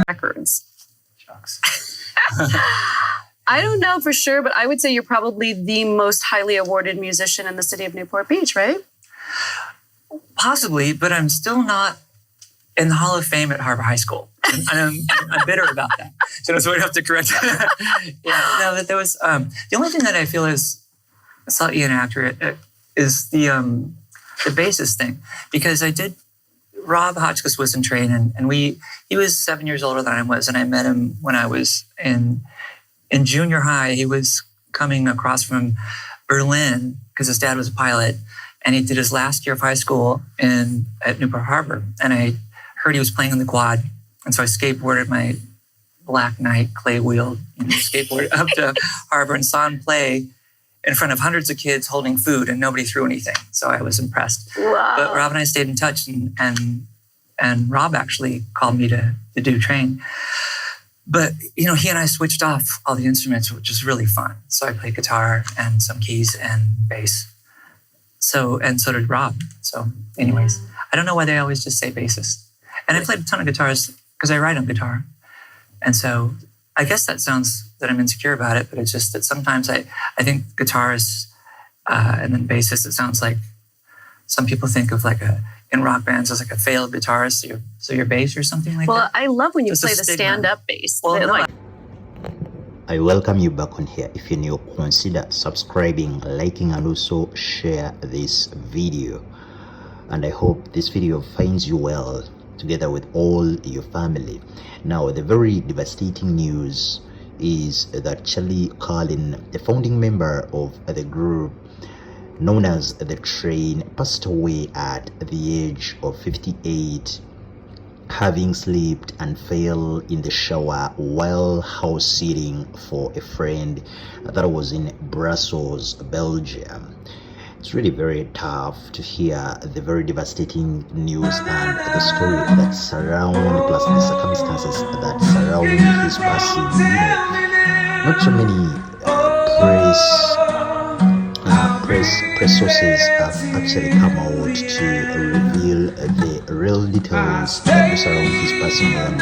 Records. Shucks. I don't know for sure, but I would say you're probably the most highly awarded musician in the city of Newport Beach, right? Possibly, but I'm still not in the Hall of Fame at Harbor High School. And I'm bitter about that. So that's what I have to correct. Yeah, no, that there was the only thing that I feel is slightly inaccurate is the bassist thing, because Rob Hotchkiss was in train, and he was 7 years older than I was, and I met him when I was in junior high. He was coming across from Berlin because his dad was a pilot, and he did his last year of high school at Newport Harbor, and I heard he was playing on the quad, and so I skateboarded my Black Knight clay wheel skateboard up to Harbor and saw him play in front of hundreds of kids holding food, and nobody threw anything. So I was impressed. Wow. But Rob and I stayed in touch, and Rob actually called me to do train. But, he and I switched off all the instruments, which was really fun. So I played guitar and some keys and bass. So did Rob. So anyways, I don't know why they always just say bassist. And I played a ton of guitars because I write on guitar. And so I guess that sounds that I'm insecure about it, but it's just that sometimes I think guitarist and then bassist, it sounds like some people think of in rock bands as a failed guitarist, so you're bass or something like that. Well, I love when you Just play a the stigma. stand-up bass. Well, I welcome you back on here. If you're new, consider subscribing, liking, and also share this video. And I hope this video finds you well, together with all your family. Now, the very devastating news is that Colin, the founding member of the group known as The Train, passed away at the age of 58, having slept and fell in the shower while house sitting for a friend that was in Brussels, Belgium. It's really very tough to hear the very devastating news and the story that surround, plus the circumstances that surround his passing. Not so many press sources have actually come out to reveal the real details that surround his passing on.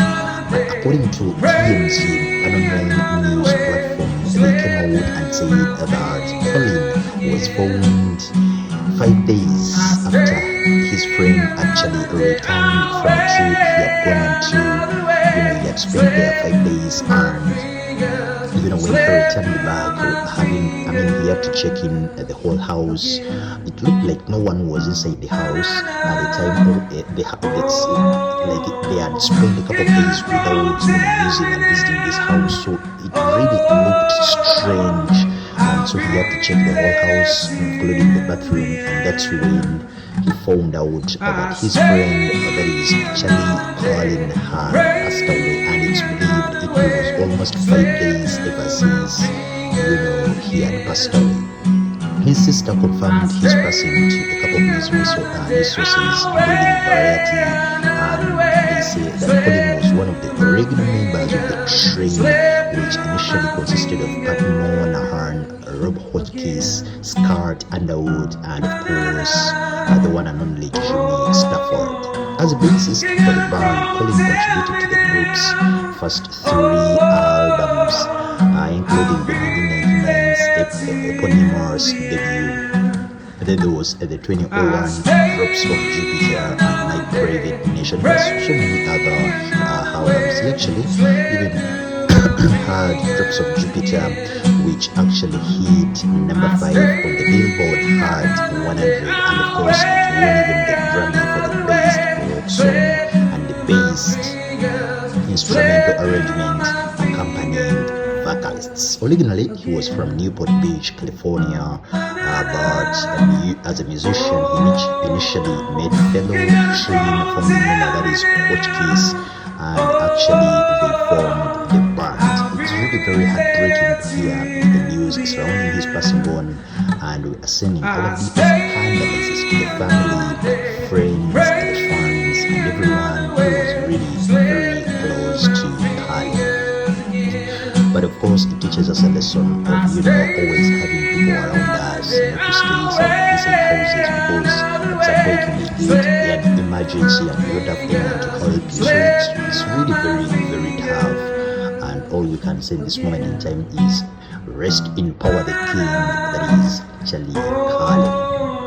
But according to TMZ, an online news platform, they came out and said that Colin was found 5 days after his friend actually returned from a trip he had gone on to. He had spent there 5 days, and when he returned back, he had to check in at the whole house. It looked like no one was inside the house at the time. They had spent a couple of days without using and visiting this house, so it really looked strange. And so he had to check the whole house, including the bathroom, and that's when he found out that his friend, that is Colin, had passed away, and it's believed it was almost 5 days ever since he had passed away. His sister confirmed his passing to a couple of news sources, including Variety, and they say that Colin was one of the regular members of the Train, which initially consisted of Pat Monahan, Rob Hotchkiss, Scarce, Underwood, and of course the one and only Jimmy Stafford. As a bassist for the band, Colin contributed to the group's first 3 albums, including the 1999's eponymous debut. Then there was the 2001 Drops of Jupiter and My Private Nation, plus so many other albums. He actually even had Drops of Jupiter, which actually hit number 5 on the Billboard Hot 100, and of course it won even the Grammy for the best rock song and the best instrumental arrangement, accompanying vocalists. Originally, he was from Newport Beach, California, but as a musician, he initially met fellow Train founding member, that is Hotchkiss, and actually they formed the band. It's really very heartbreaking to hear the news surrounding his passing on, and we are sending all of the condolences to the family, friends, and the fans, and everyone who was really very close to Colin. But of course, it teaches us a lesson of always having people around us us not to stay inside houses because at some point you may need an emergency and you don't have anyone to help you. So it's really very, very tough. And all we can say in this moment in time is rest in power the king, that is Charlie Colin.